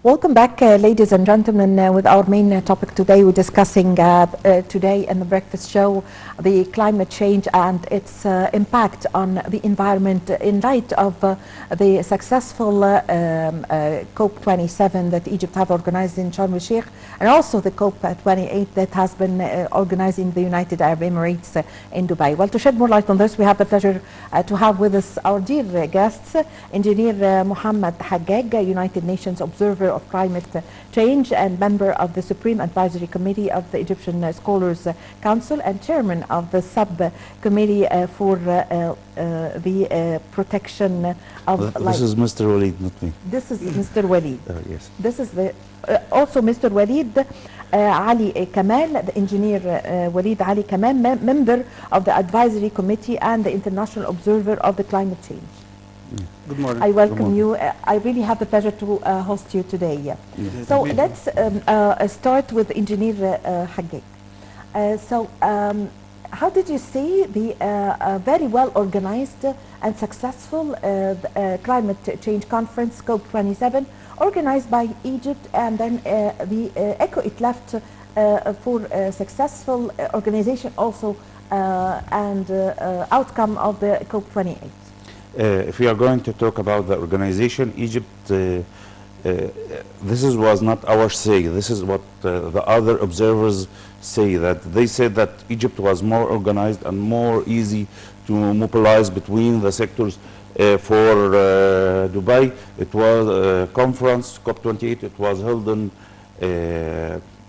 Welcome back, ladies and gentlemen, with our main topic today. We're discussing today in the breakfast show the climate change and its impact on the environment in light of the successful COP27 that Egypt have organized in Sharm el-Sheikh, and also the COP28 that has been organized in the United Arab Emirates in Dubai. Well, to shed more light on this, we have the pleasure to have with us our dear guests, Engineer Mohamed Hajjaj, United Nations Observer of Climate Change and member of the Supreme Advisory Committee of the Egyptian Scholars Council and chairman of the subcommittee for the protection of life. This is Mr. Walid, not me. This is Mr. Walid. Yes. This is the also Mr. Walid Ali Kamal, the engineer Walid Ali Kamal, member of the Advisory Committee and the International Observer of the Climate Change. Good morning. I welcome you. I really have the pleasure to host you today. Yeah. So let's start with Engineer Hajjaj. How did you see the very well organized and successful climate change conference COP27 organized by Egypt, and then the echo it left for successful organization also and outcome of the COP28? If we are going to talk about the organization, Egypt, this was not our say. This is what the other observers say, that they said that Egypt was more organized and more easy to mobilize between the sectors. For Dubai, it was a conference, COP28, it was held in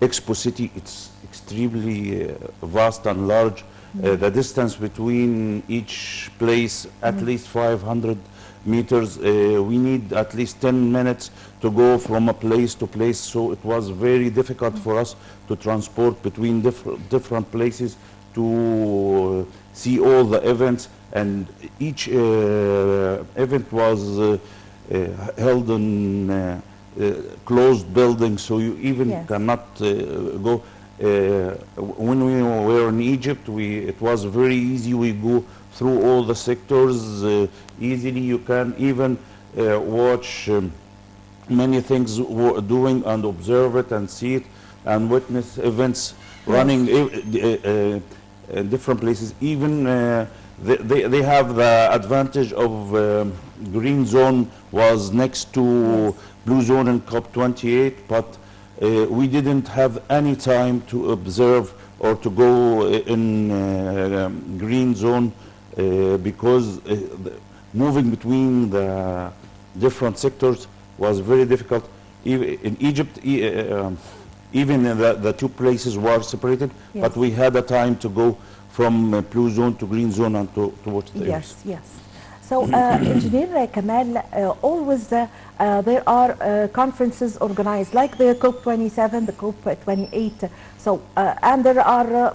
Expo City. It's extremely vast and large. The distance between each place, at least 500 meters. We need at least 10 minutes to go from a place to place. So it was very difficult for us to transport between different places to see all the events. And each event was held in closed buildings, so you even cannot go. When we were in Egypt, it was very easy. We go through all the sectors easily. You can even watch many things doing and observe it and see it and witness events running in different places. Even they have the advantage of green zone was next to blue zone in COP28, but we didn't have any time to observe or to go in green zone because moving between the different sectors was very difficult. In Egypt, even the two places were separated, but we had a time to go from blue zone to green zone and to watch the Yes, yes. So, Engineer Kamal, always there are conferences organized like the COP27, the COP28. So, and there are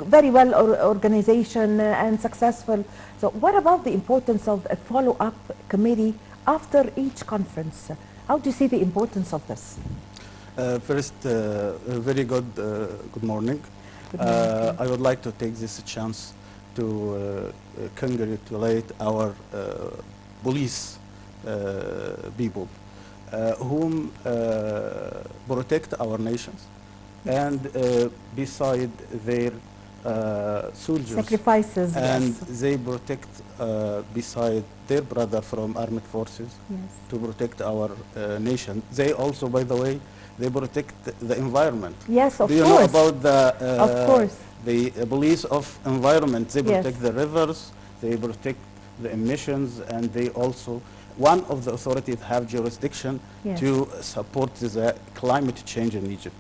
very well organization and successful. So, what about the importance of a follow-up committee after each conference? How do you see the importance of this? First, very good morning. I would like to take this chance to congratulate our police people whom protect our nations, and beside their soldiers, sacrifices, and they protect beside their brother from armed forces to protect our nation. They also, by the way, they protect the environment. Yes, of course. Do you know about the of course. The police of environment? They protect the rivers, they protect the emissions, and they also, one of the authorities have jurisdiction to support the climate change in Egypt.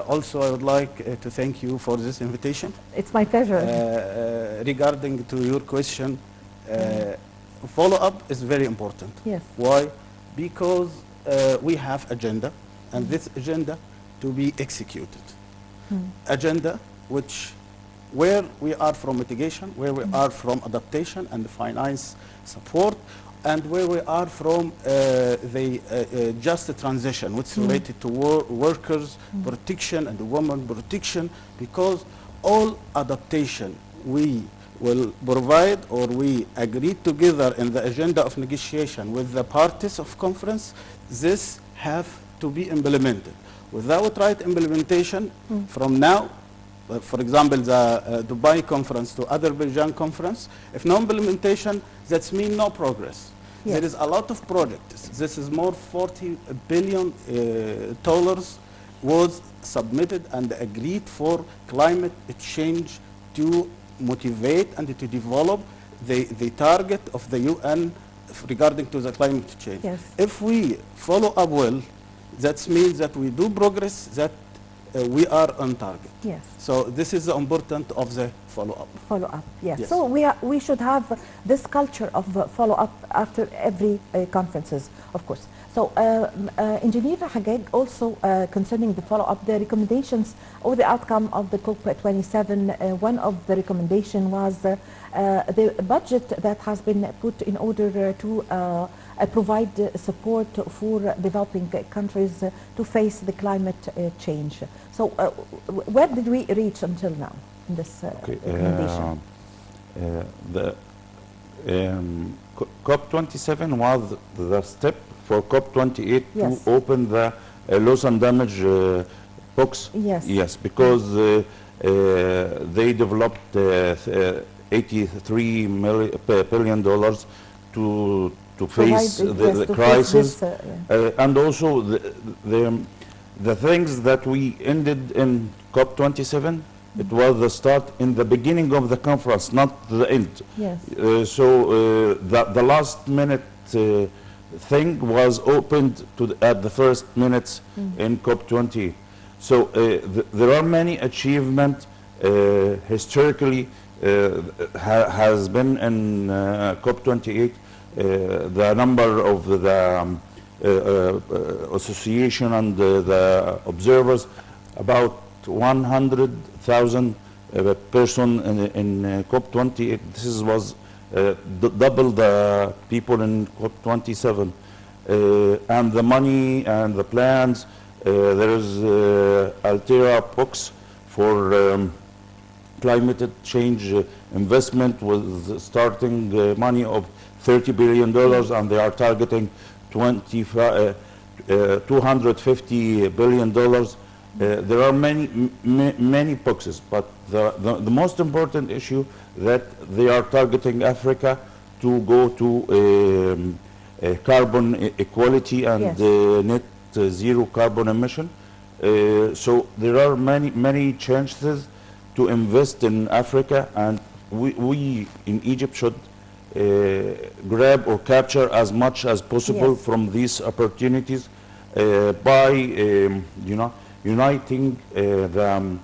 Also, I would like to thank you for this invitation. It's my pleasure. Regarding to your question, follow-up is very important. Yes. Why? Because we have agenda, and this agenda to be executed. Agenda which where we are from mitigation, where we are from adaptation and finance support, and where we are from the just transition, which is related to workers protection and women protection, because all adaptation we will provide or we agree together in the agenda of negotiation with the parties of conference, this have to be implemented. Without right implementation, from now, for example, the Dubai conference to Azerbaijan conference, if no implementation, that means no progress. Yes. There is a lot of projects. This is more $40 billion was submitted and agreed for climate change to motivate and to develop the target of the UN regarding to the climate change. Yes. If we follow up well, that means that we do progress, that we are on target. Yes. So this is the important of the follow-up. Follow-up, yes. Yes. So we should have this culture of follow-up after every conferences, of course. So Engineer Hajjaj, also concerning the follow-up, the recommendations or the outcome of the COP27, one of the recommendation was the budget that has been put in order to provide support for developing countries to face the climate change. So where did we reach until now in this recommendation? The COP27 was the step for COP28 Yes. to open the loss and damage box. Yes. Yes, because they developed $83 billion to face the crisis, and also the things that we ended in COP27. It was the start in the beginning of the conference, not the end. Yes. So the last minute thing was opened at the first minutes in COP20. So there are many achievements historically has been in COP28. The number of the association and the observers, about 100,000 person in COP28. This was double the people in COP27. And the money and the plans, there is Altera box for climate change investment with starting money of $30 billion, and they are targeting $250 billion. There are many boxes, but the most important issue that they are targeting Africa to go to carbon equality and Yes. Net zero carbon emission. So there are many chances to invest in Africa, and we in Egypt should grab or capture as much as possible Yes. from these opportunities by uniting the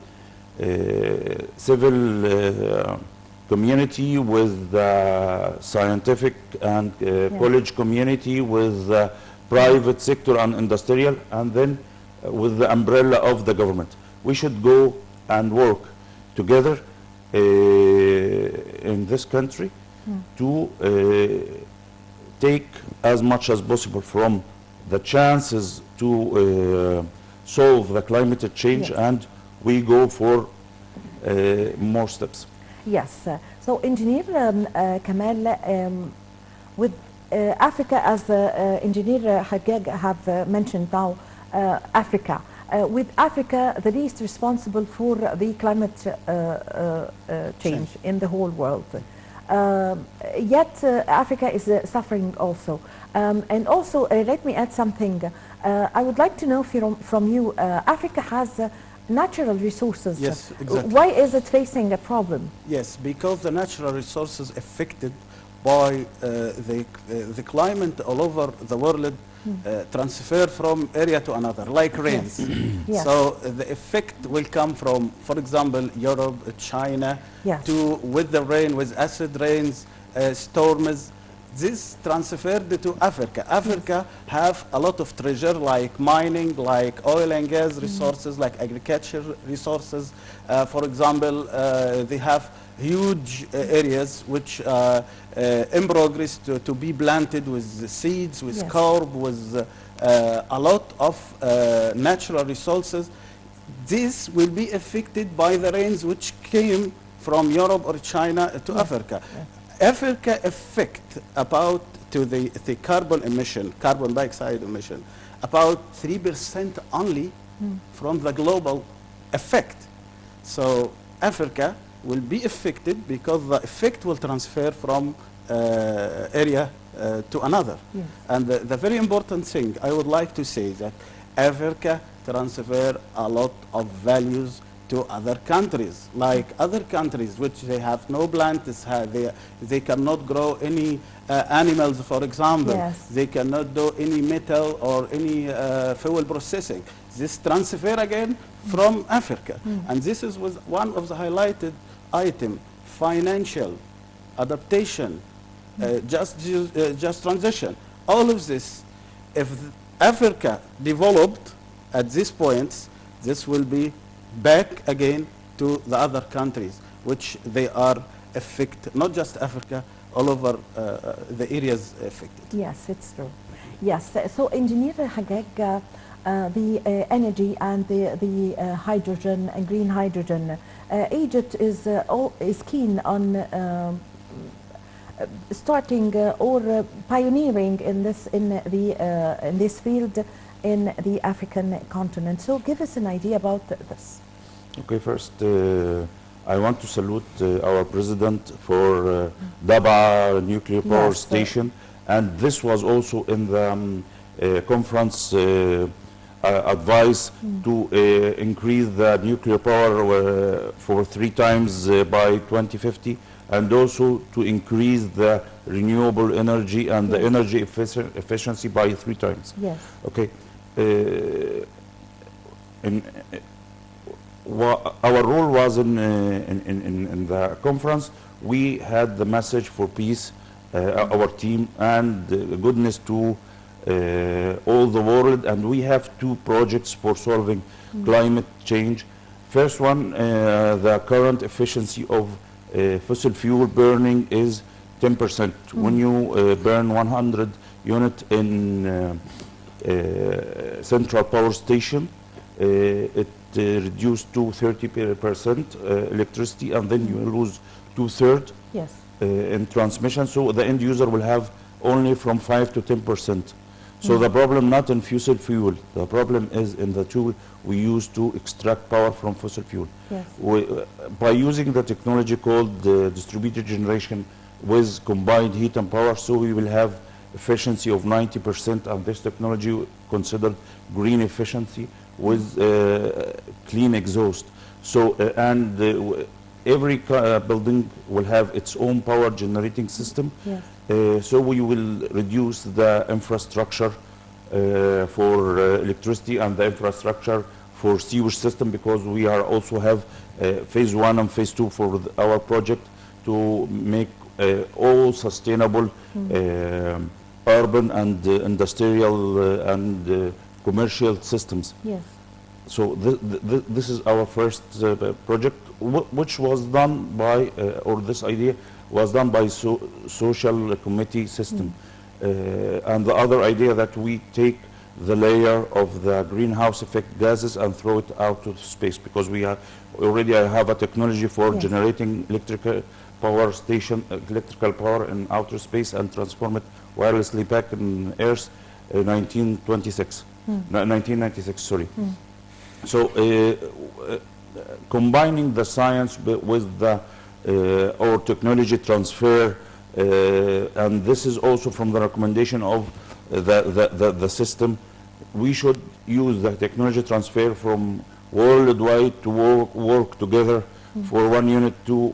civil community with the scientific and college community, with the private sector and industrial, and then with the umbrella of the government. We should go and work together in this country to take as much as possible from the chances to solve the climate change, Yes. and we go for more steps. Yes. So, Engineer Kamal, with Africa, as Engineer Hajjaj have mentioned now, Africa. With Africa, the least responsible for the climate change in the whole world. Yet Africa is suffering also. And also, let me add something. I would like to know from you, Africa has natural resources. Yes, exactly. Why is it facing a problem? Yes, because the natural resources affected by the climate all over the world transfer from area to another, like rains. Yes. So the effect will come from, for example, Europe, China, Yes. to with the rain, with acid rains, storms. This transferred to Africa. Africa have a lot of treasure, like mining, like oil and gas resources, like agriculture resources. For example, they have huge areas which in progress to be planted with seeds, with Yes. corn, with a lot of natural resources. This will be affected by the rains which came from Europe or China to Africa. Africa affect about to the carbon emission, carbon dioxide emission, about 3% only from the global effect. So Africa will be affected because the effect will transfer from area to another. Yes. And the very important thing I would like to say that Africa transfer a lot of values to other countries, like other countries which they have no plants, they cannot grow any animals, for example. Yes. They cannot do any metal or any fuel processing. This transfer again from Africa. And this is was one of the highlighted item, financial adaptation, just transition. All of this, if Africa developed at this point, this will be back again to the other countries, which they are affected, not just Africa, all over the areas affected. Yes, it's true. Yes, so Engineer Hajjaj, the energy and the hydrogen and green hydrogen, Egypt is keen on starting or pioneering in this field in the African continent. So give us an idea about this. Okay, first, I want to salute our president for Daba nuclear power Yes, station, and this was also in the conference advice to increase the nuclear power for 3 times by 2050, and also to increase the renewable energy and the Yes. energy efficiency by 3 times. Yes. Okay. Our role was in the conference. We had the message for peace, our team, and goodness to all the world, and we have 2 projects for solving climate change. First one, the current efficiency of fossil fuel burning is 10%. When you burn 100 unit in central power station, it reduced to 30% electricity, and then you lose 2/3 Yes. in transmission. So the end user will have only from 5 to 10%. So the problem not in fossil fuel, the problem is in the tool we use to extract power from fossil fuel. Yes. By using the technology called distributed generation with combined heat and power, so we will have efficiency of 90%, and this technology considered green efficiency with clean exhaust. So every building will have its own power generating system. Yes. So we will reduce the infrastructure for electricity and the infrastructure for sewage system, because we are also have phase 1 and phase 2 for our project to make all sustainable urban and industrial and commercial systems. Yes. So this is our first project, which was done by, or this idea was done by social committee system. And the other idea that we take the layer of the greenhouse effect gases and throw it out to space, because we already have a technology for Yes. generating electrical power station, electrical power in outer space and transform it wirelessly back in Earth 1996, sorry. So combining the science with the or technology transfer, and this is also from the recommendation of the system, we should use the technology transfer from worldwide to work together for one unit to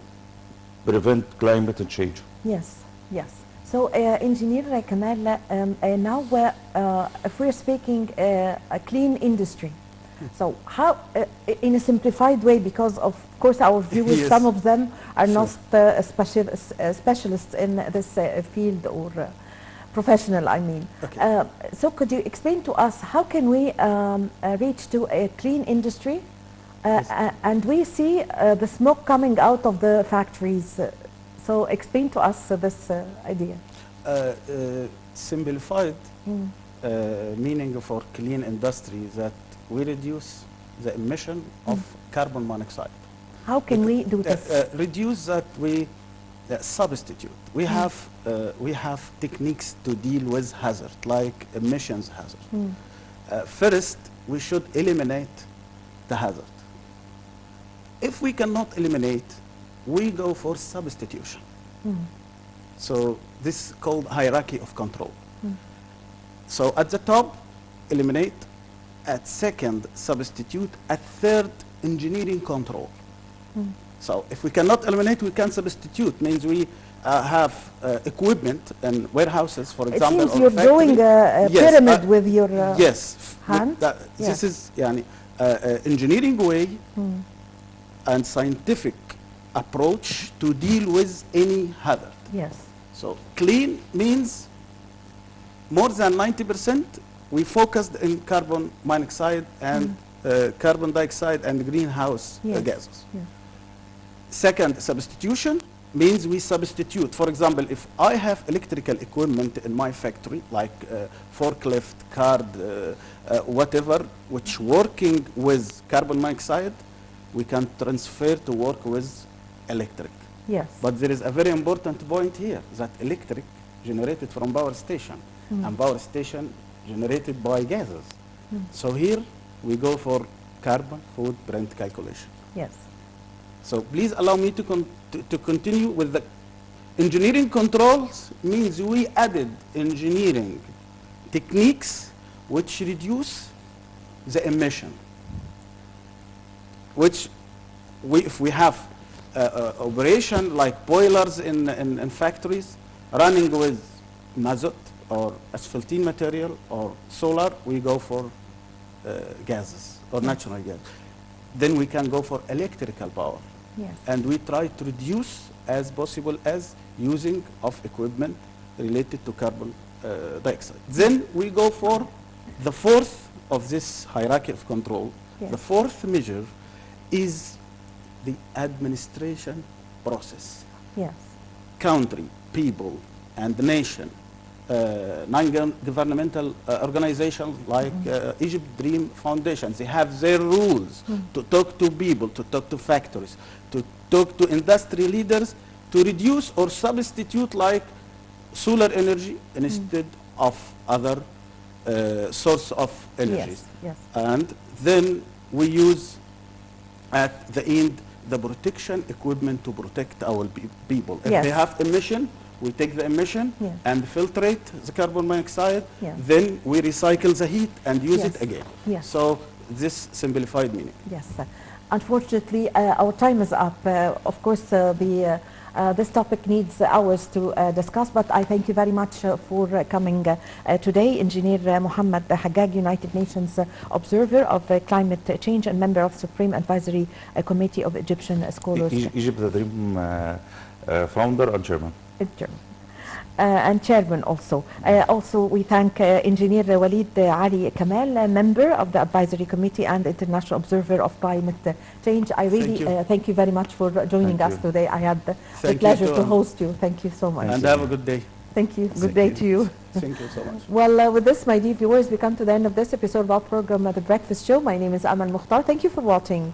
prevent climate change. Yes, yes. So, Engineer Kamal, now if we're speaking a clean industry, so how, in a simplified way, because of course our viewers, Yes. some of them are Sure. not specialists in this field or professional, I mean. Okay. So could you explain to us how can we reach to a clean industry? Yes. And we see the smoke coming out of the factories. So explain to us this idea. Simplified meaning for clean industry that we reduce the emission of carbon monoxide. How can we do this? Reduce that we substitute. We have techniques to deal with hazard, like emissions hazard. First, we should eliminate the hazard. If we cannot eliminate, we go for substitution. So this is called hierarchy of control. So at the top, eliminate. At second, substitute. At third, engineering control. So if we cannot eliminate, we can substitute. Means we have equipment and warehouses, for example. It seems or you're factory. doing a Yes, pyramid with your yes. hand. This is engineering way and scientific approach to deal with any hazard. Yes. So clean means more than 90%. We focused in carbon monoxide and carbon dioxide and greenhouse gases. Yes. Second, substitution means we substitute. For example, if I have electrical equipment in my factory, like forklift, card, whatever, which working with carbon monoxide, we can transfer to work with electric. Yes. But there is a very important point here, that electric generated from power station, and power station generated by gases. So here we go for carbon footprint calculation. Yes. So please allow me to continue with the engineering controls. Means we added engineering techniques which reduce the emission, which if we have operation like boilers in factories running with mazut or asphaltene material or solar, we go for gases or natural gas. Then we can go for electrical power. Yes. And we try to reduce as possible as using of equipment related to carbon dioxide. Then we go for the fourth of this hierarchy of control. Yes. The fourth measure is the administration process. Yes. Country, people, and the nation, non-governmental organizations like Egypt Dream Foundation, they have their rules to talk to people, to talk to factories, to talk to industry leaders, to reduce or substitute like solar energy instead of other source of energy. Yes. Yes. And then we use at the end the protection equipment to protect our people. If Yes. they have emission, we take the emission Yes. and filtrate the carbon monoxide, Yes. then we recycle the heat and use Yes. it again. Yes. So this simplified meaning. Yes. Unfortunately, our time is up. Of course, this topic needs hours to discuss, but I thank you very much for coming today. Engineer Mohamed Hajjaj, United Nations Observer of Climate Change and member of Supreme Advisory Committee of Egyptian Scholars. Egypt the Dream founder and chairman. And chairman also. Also, we thank Engineer Walid Ali Kamal, member of the Advisory Committee and International Observer of Climate Change. I really thank you very much for joining us today. I had the pleasure to host you. Thank you so much. And have a good day. Thank you. Good day to you. Thank you so much. Well, with this, my dear viewers, we come to the end of this episode of our program, The Breakfast Show. My name is Amal Mukhtar. Thank you for watching.